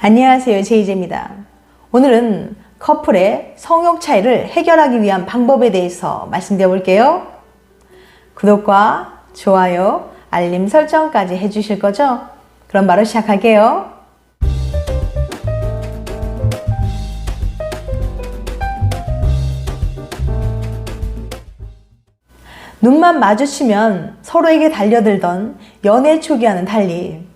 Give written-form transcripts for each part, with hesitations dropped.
안녕하세요, 제이제입니다. 오늘은 커플의 성욕 차이를 해결하기 위한 방법에 대해서 말씀드려 볼게요. 구독과 좋아요, 알림 설정까지 해주실 거죠? 그럼 바로 시작할게요. 눈만 마주치면 서로에게 달려들던 연애 초기와는 달리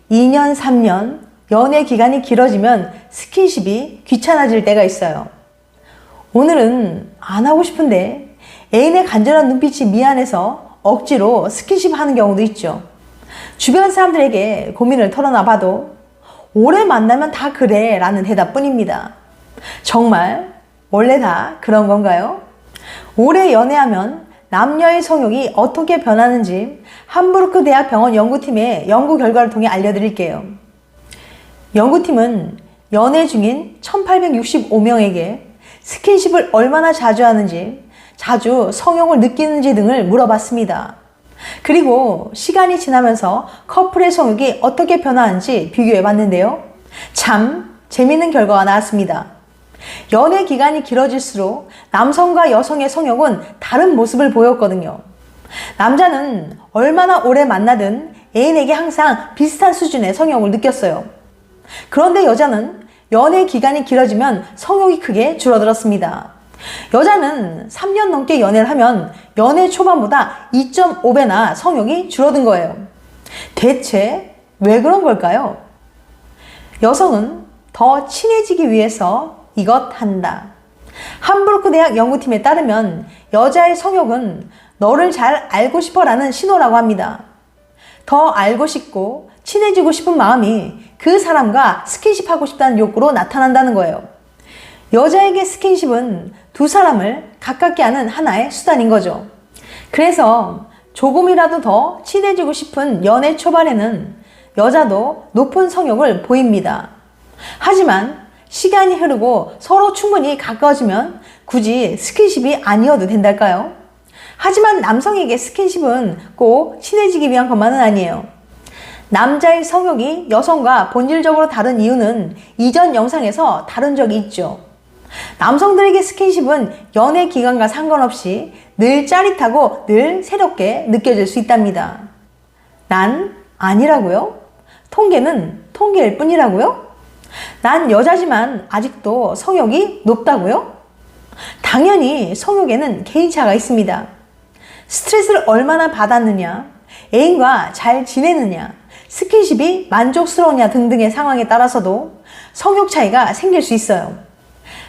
2년, 3년 연애 기간이 길어지면 스킨십이 귀찮아질 때가 있어요. 오늘은 안 하고 싶은데 애인의 간절한 눈빛이 미안해서 억지로 스킨십 하는 경우도 있죠. 주변 사람들에게 고민을 털어놔 봐도 오래 만나면 다 그래 라는 대답뿐입니다. 정말 원래 다 그런 건가요? 오래 연애하면 남녀의 성욕이 어떻게 변하는지 함부르크 대학 병원 연구팀의 연구 결과를 통해 알려드릴게요. 연구팀은 연애 중인 1865명에게 스킨십을 얼마나 자주 하는지, 자주 성욕을 느끼는지 등을 물어봤습니다. 그리고 시간이 지나면서 커플의 성욕이 어떻게 변화하는지 비교해봤는데요. 참 재밌는 결과가 나왔습니다. 연애 기간이 길어질수록 남성과 여성의 성욕은 다른 모습을 보였거든요. 남자는 얼마나 오래 만나든 애인에게 항상 비슷한 수준의 성욕을 느꼈어요. 그런데 여자는 연애 기간이 길어지면 성욕이 크게 줄어들었습니다. 여자는 3년 넘게 연애를 하면 연애 초반보다 2.5배나 성욕이 줄어든 거예요. 대체 왜 그런 걸까요? 여성은 더 친해지기 위해서 이것 한다. 함부르크 대학 연구팀에 따르면 여자의 성욕은 너를 잘 알고 싶어라는 신호라고 합니다. 더 알고 싶고 친해지고 싶은 마음이 그 사람과 스킨십하고 싶다는 욕구로 나타난다는 거예요. 여자에게 스킨십은 두 사람을 가깝게 하는 하나의 수단인 거죠. 그래서 조금이라도 더 친해지고 싶은 연애 초반에는 여자도 높은 성욕을 보입니다. 하지만 시간이 흐르고 서로 충분히 가까워지면 굳이 스킨십이 아니어도 된달까요? 하지만 남성에게 스킨십은 꼭 친해지기 위한 것만은 아니에요. 남자의 성욕이 여성과 본질적으로 다른 이유는 이전 영상에서 다룬 적이 있죠. 남성들에게 스킨십은 연애 기간과 상관없이 늘 짜릿하고 늘 새롭게 느껴질 수 있답니다. 난 아니라고요? 통계는 통계일 뿐이라고요? 난 여자지만 아직도 성욕이 높다고요? 당연히 성욕에는 개인차가 있습니다. 스트레스를 얼마나 받았느냐, 애인과 잘 지내느냐, 스킨십이 만족스러우냐 등등의 상황에 따라서도 성욕 차이가 생길 수 있어요.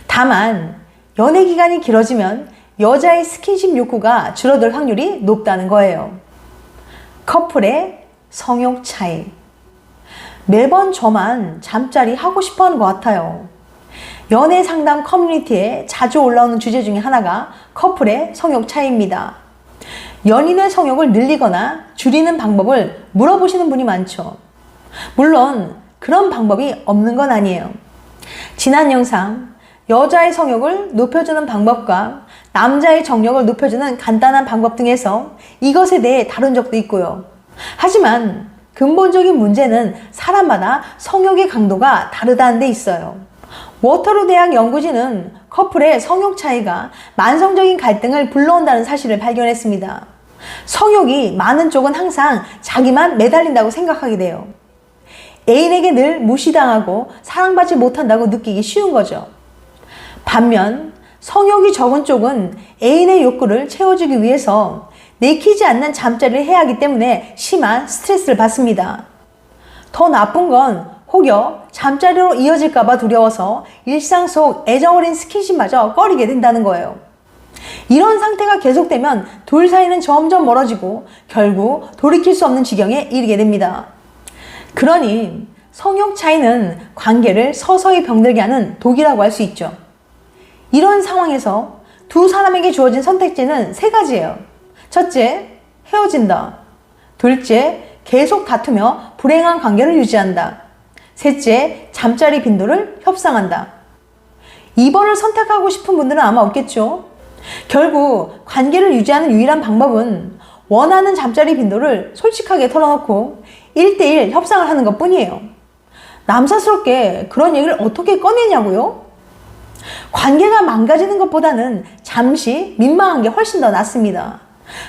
다만 연애 기간이 길어지면 여자의 스킨십 욕구가 줄어들 확률이 높다는 거예요. 커플의 성욕 차이. 매번 저만 잠자리 하고 싶어 하는 것 같아요. 연애 상담 커뮤니티에 자주 올라오는 주제 중에 하나가 커플의 성욕 차이입니다. 연인의 성욕을 늘리거나 줄이는 방법을 물어보시는 분이 많죠. 물론 그런 방법이 없는 건 아니에요. 지난 영상 여자의 성욕을 높여주는 방법과 남자의 정욕을 높여주는 간단한 방법 등에서 이것에 대해 다룬 적도 있고요. 하지만 근본적인 문제는 사람마다 성욕의 강도가 다르다는 데 있어요. 워터루 대학 연구진은 커플의 성욕 차이가 만성적인 갈등을 불러온다는 사실을 발견했습니다. 성욕이 많은 쪽은 항상 자기만 매달린다고 생각하게 돼요. 애인에게 늘 무시당하고 사랑받지 못한다고 느끼기 쉬운 거죠. 반면 성욕이 적은 쪽은 애인의 욕구를 채워주기 위해서 내키지 않는 잠자리를 해야 하기 때문에 심한 스트레스를 받습니다. 더 나쁜 건 혹여 잠자리로 이어질까봐 두려워서 일상 속 애정어린 스킨십마저 꺼리게 된다는 거예요. 이런 상태가 계속되면 둘 사이는 점점 멀어지고 결국 돌이킬 수 없는 지경에 이르게 됩니다. 그러니 성욕 차이는 관계를 서서히 병들게 하는 독이라고 할 수 있죠. 이런 상황에서 두 사람에게 주어진 선택지는 세 가지예요. 첫째, 헤어진다. 둘째, 계속 다투며 불행한 관계를 유지한다. 셋째, 잠자리 빈도를 협상한다. 2번을 선택하고 싶은 분들은 아마 없겠죠. 결국 관계를 유지하는 유일한 방법은 원하는 잠자리 빈도를 솔직하게 털어놓고 1대1 협상을 하는 것 뿐이에요. 남사스럽게 그런 얘기를 어떻게 꺼내냐고요? 관계가 망가지는 것보다는 잠시 민망한 게 훨씬 더 낫습니다.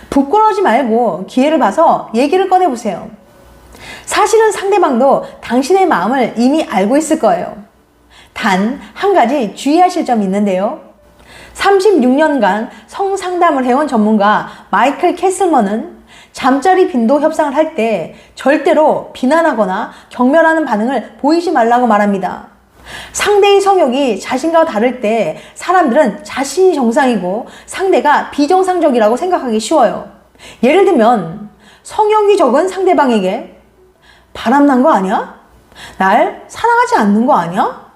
부끄러워하지 말고 기회를 봐서 얘기를 꺼내보세요. 사실은 상대방도 당신의 마음을 이미 알고 있을 거예요. 단 한 가지 주의하실 점이 있는데요. 36년간 성상담을 해온 전문가 마이클 캐슬먼은 잠자리 빈도 협상을 할 때 절대로 비난하거나 경멸하는 반응을 보이지 말라고 말합니다. 상대의 성욕이 자신과 다를 때 사람들은 자신이 정상이고 상대가 비정상적이라고 생각하기 쉬워요. 예를 들면 성욕이 적은 상대방에게 바람난 거 아니야? 날 사랑하지 않는 거 아니야?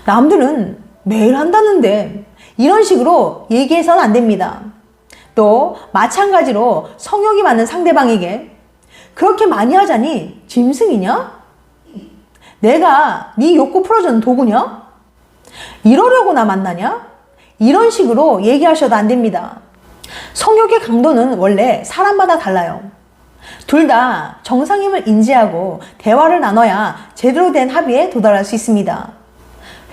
남들은 매일 한다는데 이런 식으로 얘기해서는 안 됩니다. 또 마찬가지로 성욕이 많은 상대방에게 그렇게 많이 하자니 짐승이냐? 내가 네 욕구 풀어주는 도구냐? 이러려고 나 만나냐? 이런 식으로 얘기하셔도 안 됩니다. 성욕의 강도는 원래 사람마다 달라요. 둘 다 정상임을 인지하고 대화를 나눠야 제대로 된 합의에 도달할 수 있습니다.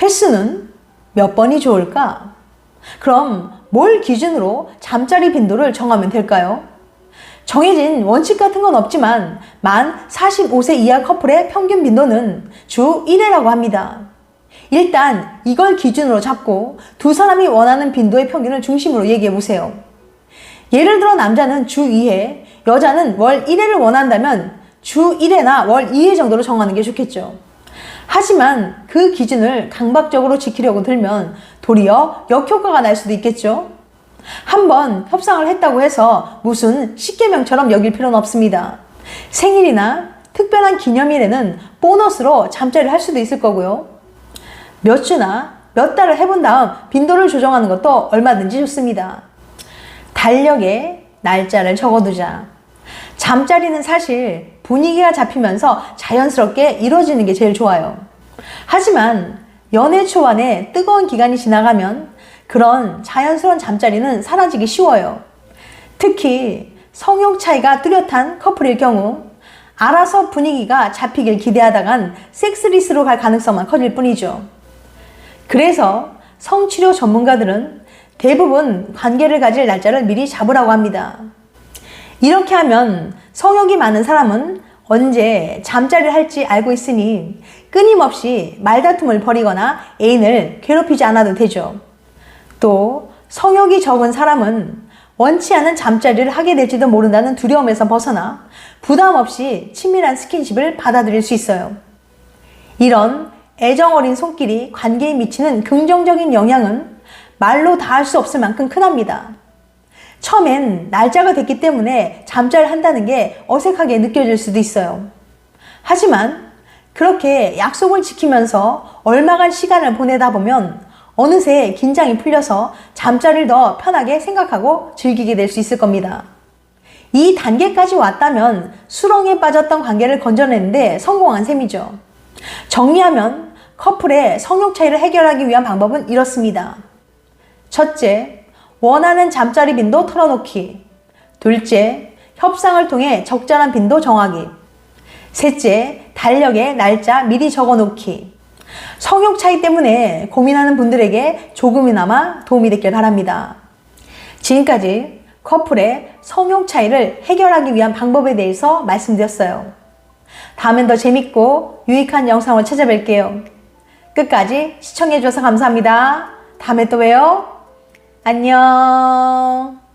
횟수는 몇 번이 좋을까? 그럼 뭘 기준으로 잠자리 빈도를 정하면 될까요? 정해진 원칙 같은 건 없지만 만 45세 이하 커플의 평균 빈도는 주 1회라고 합니다. 일단 이걸 기준으로 잡고 두 사람이 원하는 빈도의 평균을 중심으로 얘기해 보세요. 예를 들어 남자는 주 2회, 여자는 월 1회를 원한다면 주 1회나 월 2회 정도로 정하는 게 좋겠죠. 하지만 그 기준을 강박적으로 지키려고 들면 도리어 역효과가 날 수도 있겠죠. 한번 협상을 했다고 해서 무슨 십계명처럼 여길 필요는 없습니다. 생일이나 특별한 기념일에는 보너스로 잠자리를 할 수도 있을 거고요. 몇 주나 몇 달을 해본 다음 빈도를 조정하는 것도 얼마든지 좋습니다. 달력에 날짜를 적어두자. 잠자리는 사실 분위기가 잡히면서 자연스럽게 이루어지는 게 제일 좋아요. 하지만 연애 초반에 뜨거운 기간이 지나가면 그런 자연스러운 잠자리는 사라지기 쉬워요. 특히 성욕 차이가 뚜렷한 커플일 경우 알아서 분위기가 잡히길 기대하다간 섹스리스로 갈 가능성만 커질 뿐이죠. 그래서 성치료 전문가들은 대부분 관계를 가질 날짜를 미리 잡으라고 합니다. 이렇게 하면 성욕이 많은 사람은 언제 잠자리를 할지 알고 있으니 끊임없이 말다툼을 벌이거나 애인을 괴롭히지 않아도 되죠. 또 성욕이 적은 사람은 원치 않은 잠자리를 하게 될지도 모른다는 두려움에서 벗어나 부담 없이 친밀한 스킨십을 받아들일 수 있어요. 이런 애정 어린 손길이 관계에 미치는 긍정적인 영향은 말로 다 할 수 없을 만큼 크답니다. 처음엔 날짜가 됐기 때문에 잠자리를 한다는 게 어색하게 느껴질 수도 있어요. 하지만 그렇게 약속을 지키면서 얼마간 시간을 보내다 보면 어느새 긴장이 풀려서 잠자리를 더 편하게 생각하고 즐기게 될 수 있을 겁니다. 이 단계까지 왔다면 수렁에 빠졌던 관계를 건져내는데 성공한 셈이죠. 정리하면 커플의 성욕 차이를 해결하기 위한 방법은 이렇습니다. 첫째, 원하는 잠자리 빈도 털어놓기. 둘째, 협상을 통해 적절한 빈도 정하기. 셋째, 달력에 날짜 미리 적어놓기. 성욕 차이 때문에 고민하는 분들에게 조금이나마 도움이 됐길 바랍니다. 지금까지 커플의 성욕 차이를 해결하기 위한 방법에 대해서 말씀드렸어요. 다음엔 더 재밌고 유익한 영상으로 찾아뵐게요. 끝까지 시청해주셔서 감사합니다. 다음에 또 봬요. 안녕.